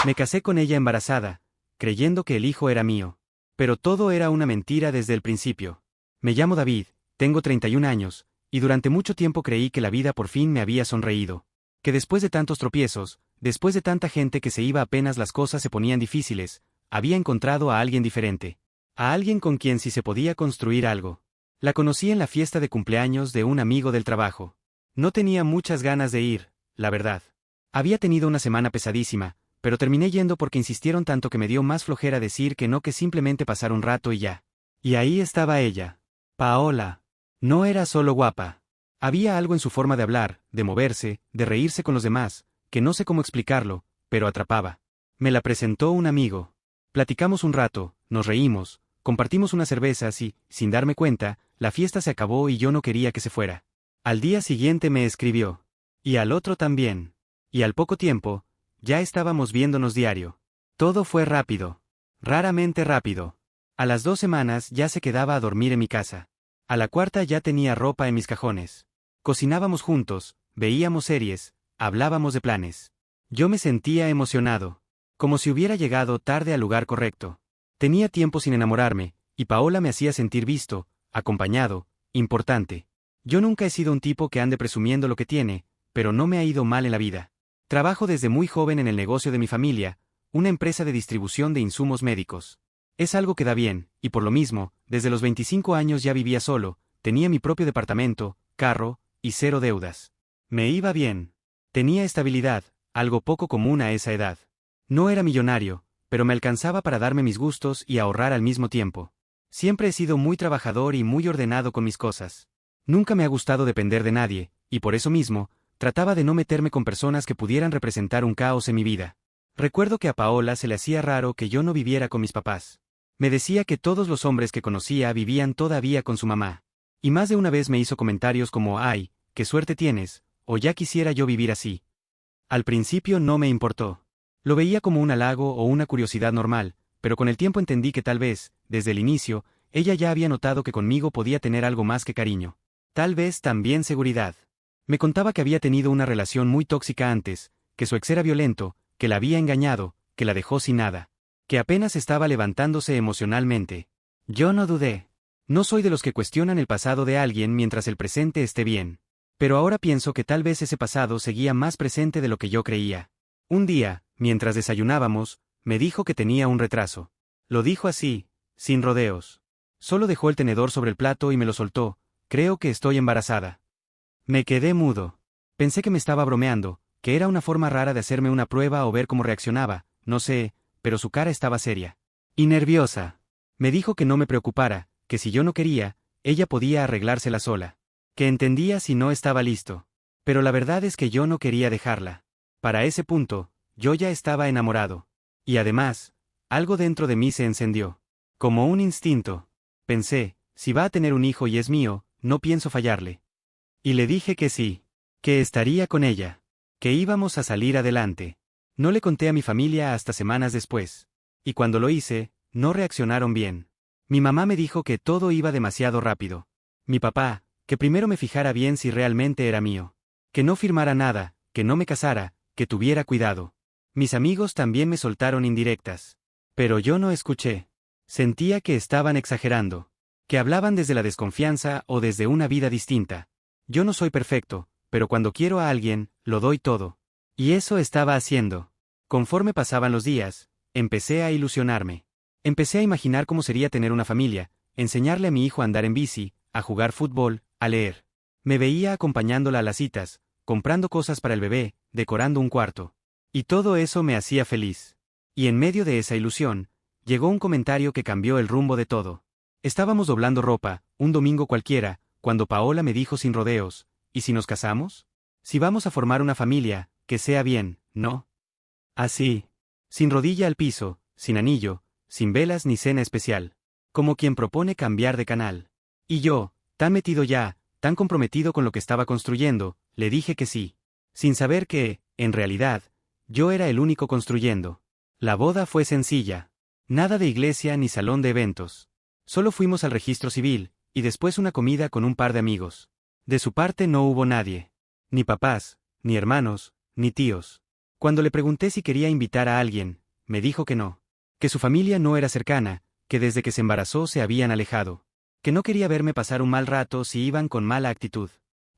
Me casé con ella embarazada, creyendo que el hijo era mío. Pero todo era una mentira desde el principio. Me llamo David, tengo 31 años, y durante mucho tiempo creí que la vida por fin me había sonreído. Que después de tantos tropiezos, después de tanta gente que se iba apenas las cosas se ponían difíciles, había encontrado a alguien diferente. A alguien con quien sí se podía construir algo. La conocí en la fiesta de cumpleaños de un amigo del trabajo. No tenía muchas ganas de ir, la verdad. Había tenido una semana pesadísima, pero terminé yendo porque insistieron tanto que me dio más flojera decir que no que simplemente pasar un rato y ya. Y ahí estaba ella. Paola. No era solo guapa. Había algo en su forma de hablar, de moverse, de reírse con los demás, que no sé cómo explicarlo, pero atrapaba. Me la presentó un amigo. Platicamos un rato, nos reímos, compartimos unas cervezas y, sin darme cuenta, la fiesta se acabó y yo no quería que se fuera. Al día siguiente me escribió. Y al otro también. Y al poco tiempo, ya estábamos viéndonos diario. Todo fue rápido. Raramente rápido. A las 2 semanas ya se quedaba a dormir en mi casa. A la cuarta ya tenía ropa en mis cajones. Cocinábamos juntos, veíamos series, hablábamos de planes. Yo me sentía emocionado. Como si hubiera llegado tarde al lugar correcto. Tenía tiempo sin enamorarme, y Paola me hacía sentir visto, acompañado, importante. Yo nunca he sido un tipo que ande presumiendo lo que tiene, pero no me ha ido mal en la vida. Trabajo desde muy joven en el negocio de mi familia, una empresa de distribución de insumos médicos. Es algo que da bien, y por lo mismo, desde los 25 años ya vivía solo, tenía mi propio departamento, carro, y 0 deudas. Me iba bien. Tenía estabilidad, algo poco común a esa edad. No era millonario, pero me alcanzaba para darme mis gustos y ahorrar al mismo tiempo. Siempre he sido muy trabajador y muy ordenado con mis cosas. Nunca me ha gustado depender de nadie, y por eso mismo, trataba de no meterme con personas que pudieran representar un caos en mi vida. Recuerdo que a Paola se le hacía raro que yo no viviera con mis papás. Me decía que todos los hombres que conocía vivían todavía con su mamá. Y más de una vez me hizo comentarios como «ay, qué suerte tienes», o «ya quisiera yo vivir así». Al principio no me importó. Lo veía como un halago o una curiosidad normal, pero con el tiempo entendí que tal vez, desde el inicio, ella ya había notado que conmigo podía tener algo más que cariño. Tal vez también seguridad. Me contaba que había tenido una relación muy tóxica antes, que su ex era violento, que la había engañado, que la dejó sin nada, que apenas estaba levantándose emocionalmente. Yo no dudé. No soy de los que cuestionan el pasado de alguien mientras el presente esté bien. Pero ahora pienso que tal vez ese pasado seguía más presente de lo que yo creía. Un día, mientras desayunábamos, me dijo que tenía un retraso. Lo dijo así, sin rodeos. Solo dejó el tenedor sobre el plato y me lo soltó. Creo que estoy embarazada. Me quedé mudo. Pensé que me estaba bromeando, que era una forma rara de hacerme una prueba o ver cómo reaccionaba, no sé, pero su cara estaba seria. Y nerviosa. Me dijo que no me preocupara, que si yo no quería, ella podía arreglársela sola. Que entendía si no estaba listo. Pero la verdad es que yo no quería dejarla. Para ese punto, yo ya estaba enamorado. Y además, algo dentro de mí se encendió. Como un instinto. Pensé, si va a tener un hijo y es mío, no pienso fallarle. Y le dije que sí. Que estaría con ella. Que íbamos a salir adelante. No le conté a mi familia hasta semanas después. Y cuando lo hice, no reaccionaron bien. Mi mamá me dijo que todo iba demasiado rápido. Mi papá, que primero me fijara bien si realmente era mío. Que no firmara nada, que no me casara, que tuviera cuidado. Mis amigos también me soltaron indirectas. Pero yo no escuché. Sentía que estaban exagerando. Que hablaban desde la desconfianza o desde una vida distinta. Yo no soy perfecto, pero cuando quiero a alguien, lo doy todo. Y eso estaba haciendo. Conforme pasaban los días, empecé a ilusionarme. Empecé a imaginar cómo sería tener una familia, enseñarle a mi hijo a andar en bici, a jugar fútbol, a leer. Me veía acompañándola a las citas, comprando cosas para el bebé, decorando un cuarto. Y todo eso me hacía feliz. Y en medio de esa ilusión, llegó un comentario que cambió el rumbo de todo. Estábamos doblando ropa, un domingo cualquiera, cuando Paola me dijo sin rodeos, ¿y si nos casamos? Si vamos a formar una familia, que sea bien, ¿no? Así. Sin rodilla al piso, sin anillo, sin velas ni cena especial. Como quien propone cambiar de canal. Y yo, tan metido ya, tan comprometido con lo que estaba construyendo, le dije que sí. Sin saber que, en realidad, yo era el único construyendo. La boda fue sencilla. Nada de iglesia ni salón de eventos. Solo fuimos al registro civil, y después una comida con un par de amigos. De su parte no hubo nadie. Ni papás, ni hermanos, ni tíos. Cuando le pregunté si quería invitar a alguien, me dijo que no. Que su familia no era cercana, que desde que se embarazó se habían alejado. Que no quería verme pasar un mal rato si iban con mala actitud.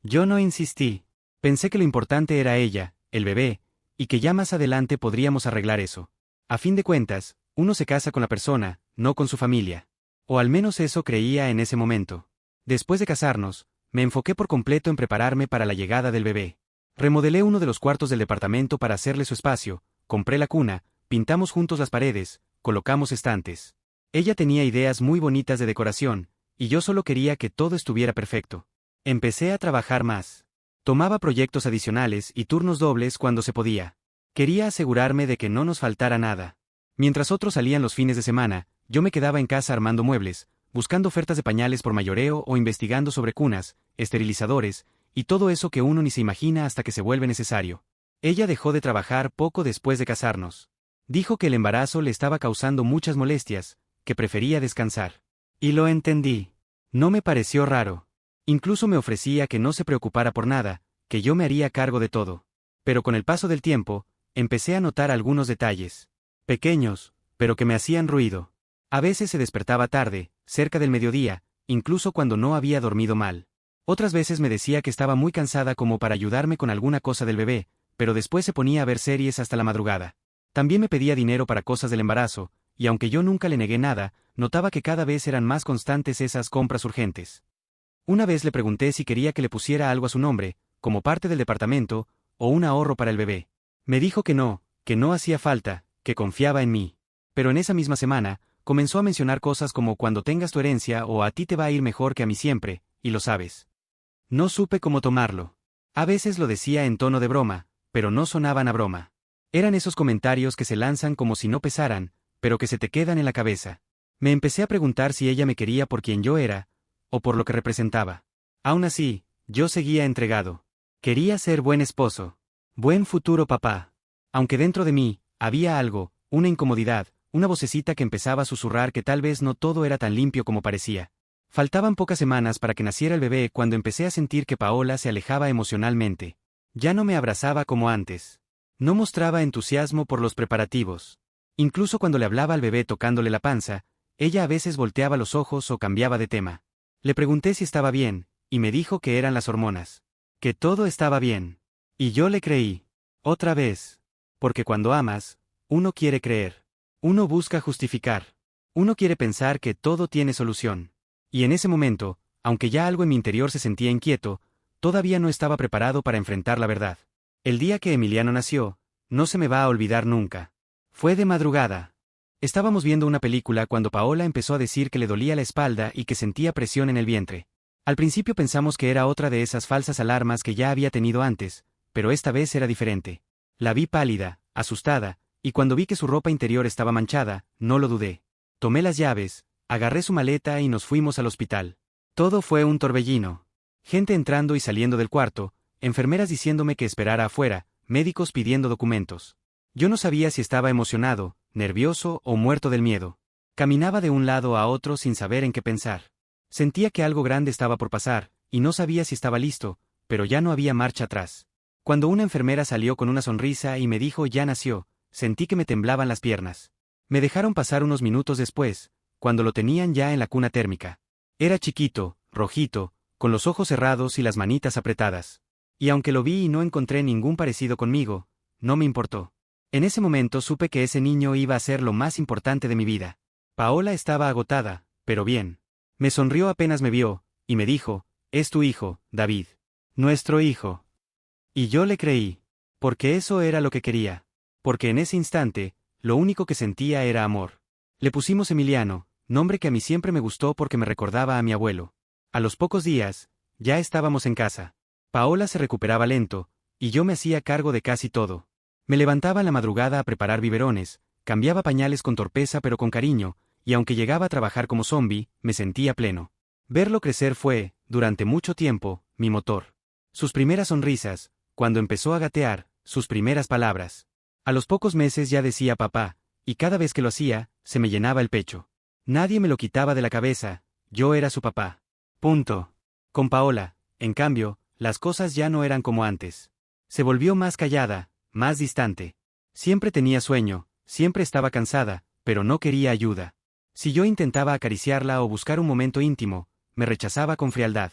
Yo no insistí. Pensé que lo importante era ella, el bebé, y que ya más adelante podríamos arreglar eso. A fin de cuentas, uno se casa con la persona, no con su familia. O al menos eso creía en ese momento. Después de casarnos, me enfoqué por completo en prepararme para la llegada del bebé. Remodelé uno de los cuartos del departamento para hacerle su espacio, compré la cuna, pintamos juntos las paredes, colocamos estantes. Ella tenía ideas muy bonitas de decoración, y yo solo quería que todo estuviera perfecto. Empecé a trabajar más. Tomaba proyectos adicionales y turnos dobles cuando se podía. Quería asegurarme de que no nos faltara nada. Mientras otros salían los fines de semana, yo me quedaba en casa armando muebles, buscando ofertas de pañales por mayoreo o investigando sobre cunas, esterilizadores, y todo eso que uno ni se imagina hasta que se vuelve necesario. Ella dejó de trabajar poco después de casarnos. Dijo que el embarazo le estaba causando muchas molestias, que prefería descansar. Y lo entendí. No me pareció raro. Incluso me ofrecía que no se preocupara por nada, que yo me haría cargo de todo. Pero con el paso del tiempo, empecé a notar algunos detalles. Pequeños, pero que me hacían ruido. A veces se despertaba tarde, cerca del mediodía, incluso cuando no había dormido mal. Otras veces me decía que estaba muy cansada como para ayudarme con alguna cosa del bebé, pero después se ponía a ver series hasta la madrugada. También me pedía dinero para cosas del embarazo, y aunque yo nunca le negué nada, notaba que cada vez eran más constantes esas compras urgentes. Una vez le pregunté si quería que le pusiera algo a su nombre, como parte del departamento, o un ahorro para el bebé. Me dijo que no hacía falta, que confiaba en mí. Pero en esa misma semana, comenzó a mencionar cosas como cuando tengas tu herencia o a ti te va a ir mejor que a mí siempre, y lo sabes. No supe cómo tomarlo. A veces lo decía en tono de broma, pero no sonaban a broma. Eran esos comentarios que se lanzan como si no pesaran, pero que se te quedan en la cabeza. Me empecé a preguntar si ella me quería por quien yo era, o por lo que representaba. Aún así, yo seguía entregado. Quería ser buen esposo. Buen futuro papá. Aunque dentro de mí, había algo, una incomodidad, una vocecita que empezaba a susurrar que tal vez no todo era tan limpio como parecía. Faltaban pocas semanas para que naciera el bebé cuando empecé a sentir que Paola se alejaba emocionalmente. Ya no me abrazaba como antes. No mostraba entusiasmo por los preparativos. Incluso cuando le hablaba al bebé tocándole la panza, ella a veces volteaba los ojos o cambiaba de tema. Le pregunté si estaba bien, y me dijo que eran las hormonas. Que todo estaba bien. Y yo le creí. Otra vez. Porque cuando amas, uno quiere creer. Uno busca justificar. Uno quiere pensar que todo tiene solución. Y en ese momento, aunque ya algo en mi interior se sentía inquieto, todavía no estaba preparado para enfrentar la verdad. El día que Emiliano nació, no se me va a olvidar nunca. Fue de madrugada. Estábamos viendo una película cuando Paola empezó a decir que le dolía la espalda y que sentía presión en el vientre. Al principio pensamos que era otra de esas falsas alarmas que ya había tenido antes, pero esta vez era diferente. La vi pálida, asustada, y cuando vi que su ropa interior estaba manchada, no lo dudé. Tomé las llaves, agarré su maleta y nos fuimos al hospital. Todo fue un torbellino. Gente entrando y saliendo del cuarto, enfermeras diciéndome que esperara afuera, médicos pidiendo documentos. Yo no sabía si estaba emocionado, nervioso o muerto del miedo. Caminaba de un lado a otro sin saber en qué pensar. Sentía que algo grande estaba por pasar, y no sabía si estaba listo, pero ya no había marcha atrás. Cuando una enfermera salió con una sonrisa y me dijo ya nació, sentí que me temblaban las piernas. Me dejaron pasar unos minutos después, cuando lo tenían ya en la cuna térmica. Era chiquito, rojito, con los ojos cerrados y las manitas apretadas. Y aunque lo vi y no encontré ningún parecido conmigo, no me importó. En ese momento supe que ese niño iba a ser lo más importante de mi vida. Paola estaba agotada, pero bien. Me sonrió apenas me vio, y me dijo, es tu hijo, David. Nuestro hijo. Y yo le creí. Porque eso era lo que quería. Porque en ese instante, lo único que sentía era amor. Le pusimos Emiliano, nombre que a mí siempre me gustó porque me recordaba a mi abuelo. A los pocos días, ya estábamos en casa. Paola se recuperaba lento, y yo me hacía cargo de casi todo. Me levantaba en la madrugada a preparar biberones, cambiaba pañales con torpeza pero con cariño, y aunque llegaba a trabajar como zombi, me sentía pleno. Verlo crecer fue, durante mucho tiempo, mi motor. Sus primeras sonrisas, cuando empezó a gatear, sus primeras palabras. A los pocos meses ya decía papá, y cada vez que lo hacía, se me llenaba el pecho. Nadie me lo quitaba de la cabeza, yo era su papá. Punto. Con Paola, en cambio, las cosas ya no eran como antes. Se volvió más callada, más distante. Siempre tenía sueño, siempre estaba cansada, pero no quería ayuda. Si yo intentaba acariciarla o buscar un momento íntimo, me rechazaba con frialdad.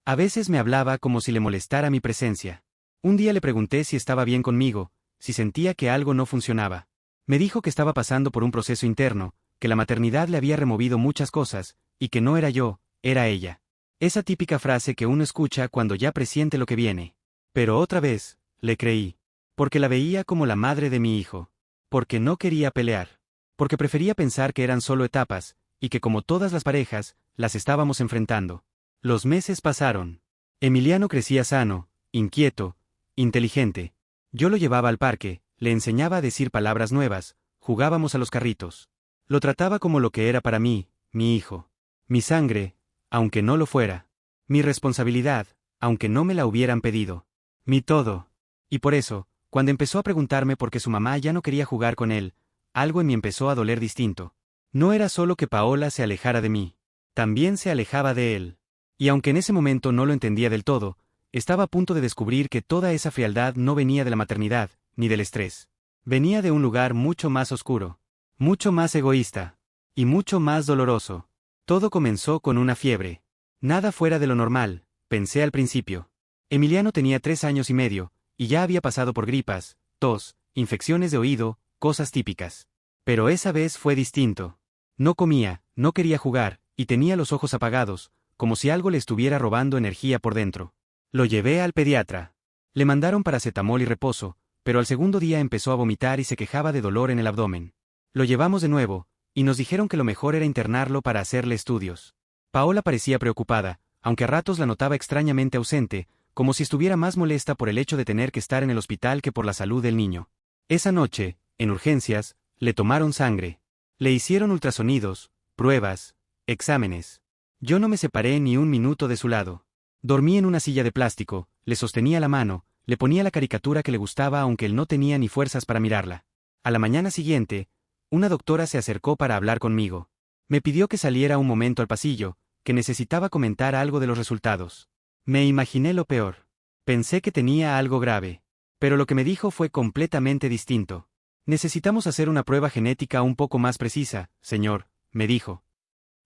A veces me hablaba como si le molestara mi presencia. Un día le pregunté si estaba bien conmigo, si sentía que algo no funcionaba. Me dijo que estaba pasando por un proceso interno, que la maternidad le había removido muchas cosas, y que no era yo, era ella. Esa típica frase que uno escucha cuando ya presiente lo que viene. Pero otra vez, le creí. Porque la veía como la madre de mi hijo. Porque no quería pelear. Porque prefería pensar que eran solo etapas, y que como todas las parejas, las estábamos enfrentando. Los meses pasaron. Emiliano crecía sano, inquieto, inteligente. Yo lo llevaba al parque, le enseñaba a decir palabras nuevas, jugábamos a los carritos. Lo trataba como lo que era para mí, mi hijo. Mi sangre, aunque no lo fuera. Mi responsabilidad, aunque no me la hubieran pedido. Mi todo. Y por eso, cuando empezó a preguntarme por qué su mamá ya no quería jugar con él, algo en mí empezó a doler distinto. No era solo que Paola se alejara de mí. También se alejaba de él. Y aunque en ese momento no lo entendía del todo, estaba a punto de descubrir que toda esa frialdad no venía de la maternidad, ni del estrés. Venía de un lugar mucho más oscuro, mucho más egoísta, y mucho más doloroso. Todo comenzó con una fiebre. Nada fuera de lo normal, pensé al principio. Emiliano tenía 3 años y medio, y ya había pasado por gripas, tos, infecciones de oído, cosas típicas. Pero esa vez fue distinto. No comía, no quería jugar, y tenía los ojos apagados, como si algo le estuviera robando energía por dentro. Lo llevé al pediatra. Le mandaron paracetamol y reposo, pero al segundo día empezó a vomitar y se quejaba de dolor en el abdomen. Lo llevamos de nuevo, y nos dijeron que lo mejor era internarlo para hacerle estudios. Paola parecía preocupada, aunque a ratos la notaba extrañamente ausente, como si estuviera más molesta por el hecho de tener que estar en el hospital que por la salud del niño. Esa noche, en urgencias, le tomaron sangre. Le hicieron ultrasonidos, pruebas, exámenes. Yo no me separé ni un minuto de su lado. Dormí en una silla de plástico, le sostenía la mano, le ponía la caricatura que le gustaba aunque él no tenía ni fuerzas para mirarla. A la mañana siguiente, una doctora se acercó para hablar conmigo. Me pidió que saliera un momento al pasillo, que necesitaba comentar algo de los resultados. Me imaginé lo peor. Pensé que tenía algo grave. Pero lo que me dijo fue completamente distinto. Necesitamos hacer una prueba genética un poco más precisa, señor, me dijo.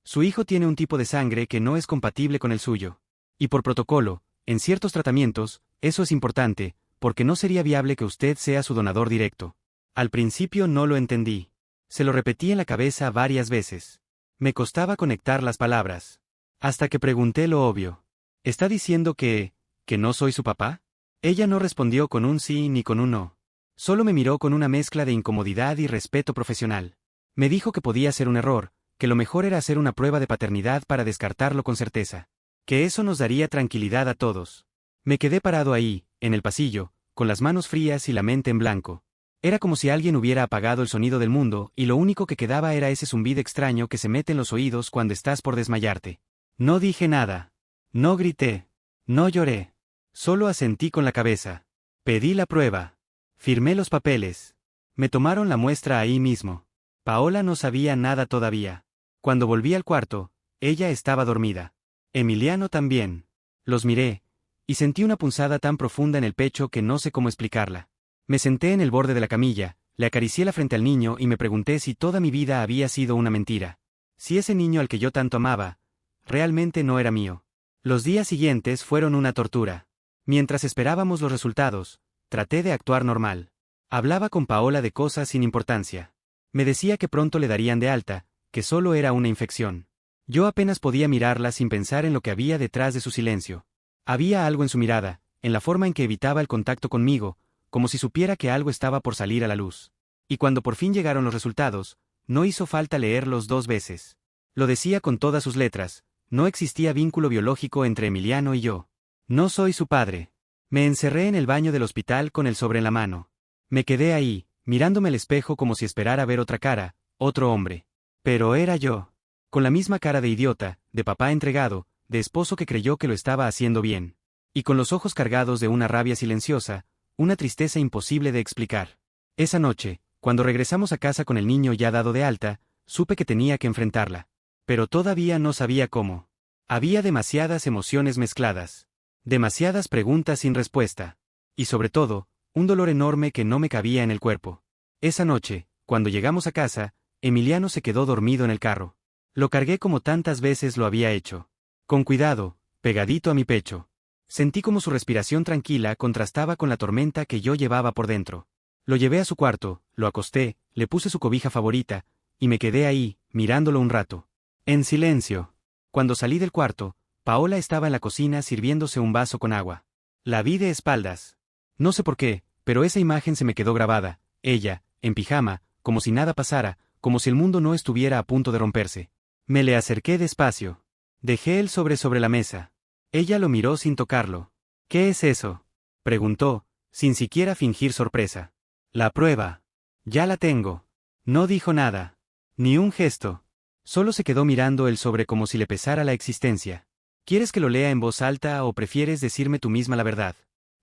Su hijo tiene un tipo de sangre que no es compatible con el suyo. Y por protocolo, en ciertos tratamientos, eso es importante, porque no sería viable que usted sea su donador directo. Al principio no lo entendí. Se lo repetí en la cabeza varias veces. Me costaba conectar las palabras. Hasta que pregunté lo obvio. ¿Está diciendo que no soy su papá? Ella no respondió con un sí ni con un no. Solo me miró con una mezcla de incomodidad y respeto profesional. Me dijo que podía ser un error, que lo mejor era hacer una prueba de paternidad para descartarlo con certeza. Que eso nos daría tranquilidad a todos. Me quedé parado ahí, en el pasillo, con las manos frías y la mente en blanco. Era como si alguien hubiera apagado el sonido del mundo y lo único que quedaba era ese zumbido extraño que se mete en los oídos cuando estás por desmayarte. No dije nada. No grité. No lloré. Solo asentí con la cabeza. Pedí la prueba. Firmé los papeles. Me tomaron la muestra ahí mismo. Paola no sabía nada todavía. Cuando volví al cuarto, ella estaba dormida. Emiliano también. Los miré, y sentí una punzada tan profunda en el pecho que no sé cómo explicarla. Me senté en el borde de la camilla, le acaricié la frente al niño y me pregunté si toda mi vida había sido una mentira. Si ese niño al que yo tanto amaba, realmente no era mío. Los días siguientes fueron una tortura. Mientras esperábamos los resultados, traté de actuar normal. Hablaba con Paola de cosas sin importancia. Me decía que pronto le darían de alta, que solo era una infección. Yo apenas podía mirarla sin pensar en lo que había detrás de su silencio. Había algo en su mirada, en la forma en que evitaba el contacto conmigo, como si supiera que algo estaba por salir a la luz. Y cuando por fin llegaron los resultados, no hizo falta leerlos 2 veces. Lo decía con todas sus letras, no existía vínculo biológico entre Emiliano y yo. No soy su padre. Me encerré en el baño del hospital con el sobre en la mano. Me quedé ahí, mirándome al espejo como si esperara ver otra cara, otro hombre. Pero era yo. Con la misma cara de idiota, de papá entregado, de esposo que creyó que lo estaba haciendo bien. Y con los ojos cargados de una rabia silenciosa, una tristeza imposible de explicar. Esa noche, cuando regresamos a casa con el niño ya dado de alta, supe que tenía que enfrentarla. Pero todavía no sabía cómo. Había demasiadas emociones mezcladas. Demasiadas preguntas sin respuesta. Y sobre todo, Un dolor enorme que no me cabía en el cuerpo. Esa noche, cuando llegamos a casa, Emiliano se quedó dormido en el carro. Lo cargué como tantas veces lo había hecho. Con cuidado, pegadito a mi pecho. Sentí como su respiración tranquila contrastaba con la tormenta que yo llevaba por dentro. Lo llevé a su cuarto, lo acosté, le puse su cobija favorita, y me quedé ahí, mirándolo un rato. En silencio. Cuando salí del cuarto, Paola estaba en la cocina sirviéndose un vaso con agua. La vi de espaldas. No sé por qué, pero esa imagen se me quedó grabada, ella, en pijama, como si nada pasara, como si el mundo no estuviera a punto de romperse. Me le acerqué despacio. Dejé el sobre la mesa. Ella lo miró sin tocarlo. ¿Qué es eso?, preguntó, sin siquiera fingir sorpresa. La prueba. Ya la tengo. No dijo nada. Ni un gesto. Solo se quedó mirando el sobre como si le pesara la existencia. ¿Quieres que lo lea en voz alta o prefieres decirme tú misma la verdad?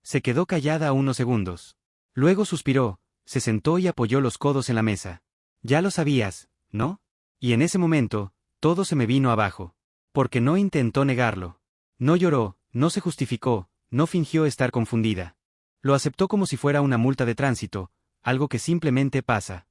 Se quedó callada unos segundos. Luego suspiró, se sentó y apoyó los codos en la mesa. Ya lo sabías, ¿no? Y en ese momento, todo se me vino abajo. Porque no intentó negarlo. No lloró, no se justificó, no fingió estar confundida. Lo aceptó como si fuera una multa de tránsito, algo que simplemente pasa.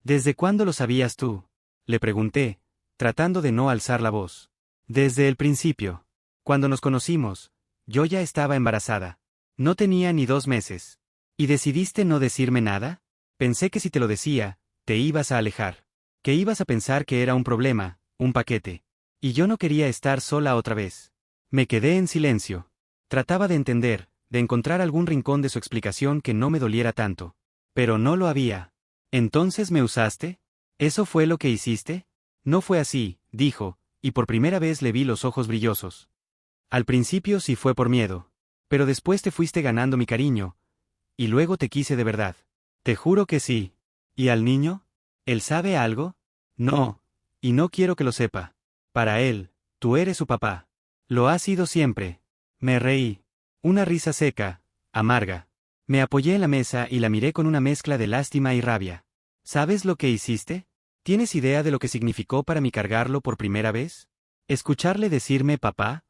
¿Desde cuándo lo sabías tú?, le pregunté, tratando de no alzar la voz. Desde el principio. Cuando nos conocimos, yo ya estaba embarazada. No tenía ni 2 meses. ¿Y decidiste no decirme nada? Pensé que si te lo decía, te ibas a alejar. Que ibas a pensar que era un problema, un paquete. Y yo no quería estar sola otra vez. Me quedé en silencio. Trataba de entender, de encontrar algún rincón de su explicación que no me doliera tanto. Pero no lo había. ¿Entonces me usaste? ¿Eso fue lo que hiciste? No fue así, dijo, y por primera vez le vi los ojos brillosos. Al principio sí fue por miedo. Pero después te fuiste ganando mi cariño. Y luego te quise de verdad. Te juro que sí. ¿Y al niño? ¿Él sabe algo? No. Y no quiero que lo sepa. Para él, tú eres su papá. Lo has sido siempre. Me reí. Una risa seca, amarga. Me apoyé en la mesa y la miré con una mezcla de lástima y rabia. ¿Sabes lo que hiciste? ¿Tienes idea de lo que significó para mí cargarlo por primera vez? ¿Escucharle decirme papá?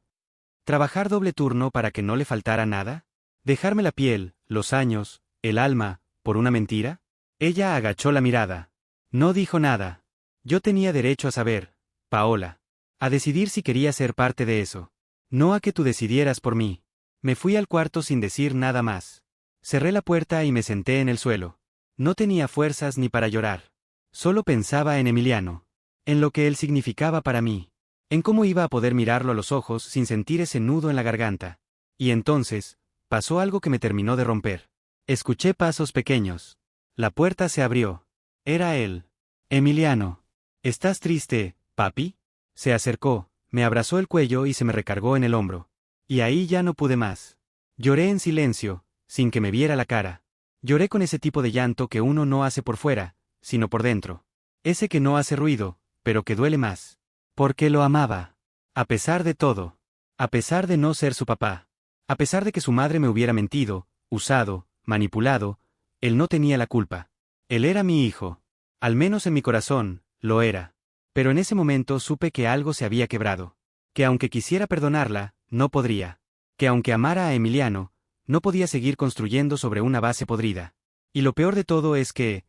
¿Trabajar doble turno para que no le faltara nada? ¿Dejarme la piel, los años, el alma, por una mentira? Ella agachó la mirada. No dijo nada. Yo tenía derecho a saber, Paola. A decidir si quería ser parte de eso. No a que tú decidieras por mí. Me fui al cuarto sin decir nada más. Cerré la puerta y me senté en el suelo. No tenía fuerzas ni para llorar. Solo pensaba en Emiliano. En lo que él significaba para mí. En cómo iba a poder mirarlo a los ojos sin sentir ese nudo en la garganta. Y entonces, pasó algo que me terminó de romper. Escuché pasos pequeños. La puerta se abrió. Era él. Emiliano. ¿Estás triste, papi? Se acercó, me abrazó el cuello y se me recargó en el hombro. Y ahí ya no pude más. Lloré en silencio, sin que me viera la cara. Lloré con ese tipo de llanto que uno no hace por fuera, sino por dentro. Ese que no hace ruido, pero que duele más. Porque lo amaba. A pesar de todo. A pesar de no ser su papá. A pesar de que su madre me hubiera mentido, usado, manipulado, él no tenía la culpa. Él era mi hijo. Al menos en mi corazón, lo era. Pero en ese momento supe que algo se había quebrado. Que aunque quisiera perdonarla, no podría. Que aunque amara a Emiliano, no podía seguir construyendo sobre una base podrida. Y lo peor de todo es que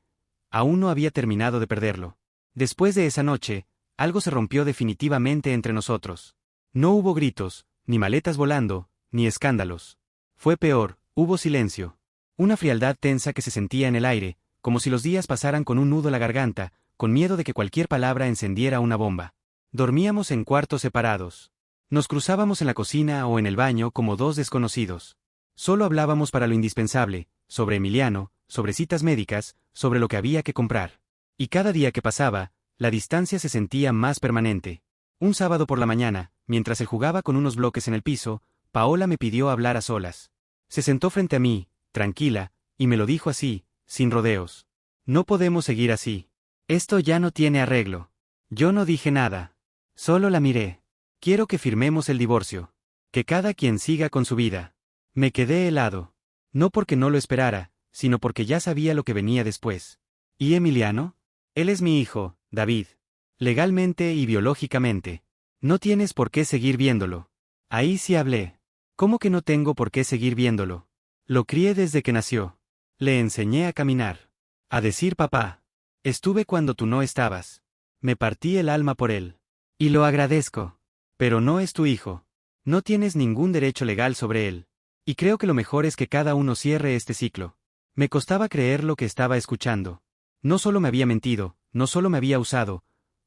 aún no había terminado de perderlo. Después de esa noche, algo se rompió definitivamente entre nosotros. No hubo gritos, ni maletas volando, ni escándalos. Fue peor, hubo silencio. Una frialdad tensa que se sentía en el aire, como si los días pasaran con un nudo en la garganta, con miedo de que cualquier palabra encendiera una bomba. Dormíamos en cuartos separados. Nos cruzábamos en la cocina o en el baño como dos desconocidos. Solo hablábamos para lo indispensable, sobre Emiliano, sobre citas médicas, sobre lo que había que comprar. Y cada día que pasaba, la distancia se sentía más permanente. Un sábado por la mañana, mientras él jugaba con unos bloques en el piso, Paola me pidió hablar a solas. Se sentó frente a mí, tranquila, y me lo dijo así, sin rodeos. No podemos seguir así. Esto ya no tiene arreglo. Yo no dije nada. Solo la miré. Quiero que firmemos el divorcio. Que cada quien siga con su vida. Me quedé helado. No porque no lo esperara, sino porque ya sabía lo que venía después. ¿Y Emiliano? Él es mi hijo, David. Legalmente y biológicamente. No tienes por qué seguir viéndolo. Ahí sí hablé. ¿Cómo que no tengo por qué seguir viéndolo? Lo crié desde que nació. Le enseñé a caminar. A decir papá. Estuve cuando tú no estabas. Me partí el alma por él. Y lo agradezco. Pero no es tu hijo. No tienes ningún derecho legal sobre él. Y creo que lo mejor es que cada uno cierre este ciclo. Me costaba creer lo que estaba escuchando. No solo me había mentido, no solo me había usado,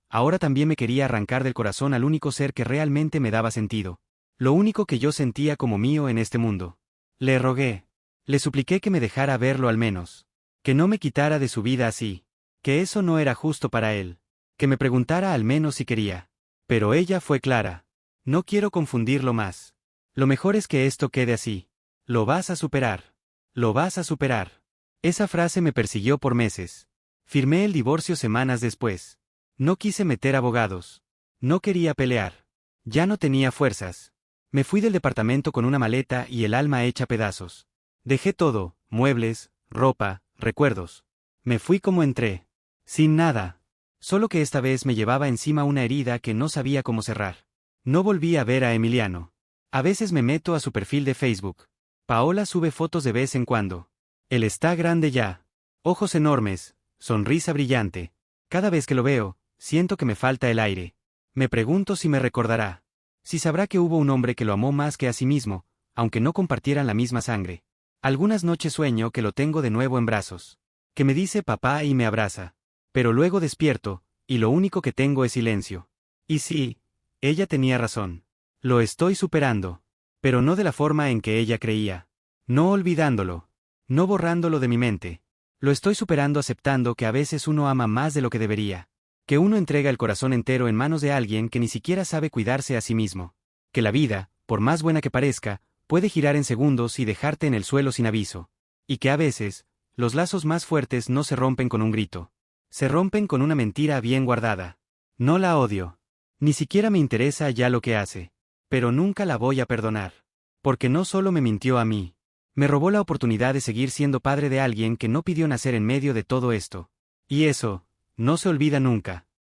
ahora también me quería arrancar del corazón al único ser que realmente me daba sentido. Lo único que yo sentía como mío en este mundo. Le rogué. Le supliqué que me dejara verlo al menos. Que no me quitara de su vida así. Que eso no era justo para él. Que me preguntara al menos si quería. Pero ella fue clara. No quiero confundirlo más. Lo mejor es que esto quede así. Lo vas a superar. Lo vas a superar. Esa frase me persiguió por meses. Firmé el divorcio semanas después. No quise meter abogados. No quería pelear. Ya no tenía fuerzas. Me fui del departamento con una maleta y el alma hecha pedazos. Dejé todo, muebles, ropa, recuerdos. Me fui como entré. Sin nada. Solo que esta vez me llevaba encima una herida que no sabía cómo cerrar. No volví a ver a Emiliano. A veces me meto a su perfil de Facebook. Paola sube fotos de vez en cuando. Él está grande ya. Ojos enormes, sonrisa brillante. Cada vez que lo veo, siento que me falta el aire. Me pregunto si me recordará. Si sabrá que hubo un hombre que lo amó más que a sí mismo, aunque no compartieran la misma sangre. Algunas noches sueño que lo tengo de nuevo en brazos. Que me dice papá y me abraza. Pero luego despierto, y lo único que tengo es silencio. Y sí, ella tenía razón. Lo estoy superando. Pero no de la forma en que ella creía. No olvidándolo. No borrándolo de mi mente. Lo estoy superando aceptando que a veces uno ama más de lo que debería. Que uno entrega el corazón entero en manos de alguien que ni siquiera sabe cuidarse a sí mismo. Que la vida, por más buena que parezca, puede girar en segundos y dejarte en el suelo sin aviso. Y que a veces, los lazos más fuertes no se rompen con un grito. Se rompen con una mentira bien guardada. No la odio. Ni siquiera me interesa ya lo que hace. Pero nunca la voy a perdonar. Porque no solo me mintió a mí. Me robó la oportunidad de seguir siendo padre de alguien que no pidió nacer en medio de todo esto. Y eso, no se olvida nunca.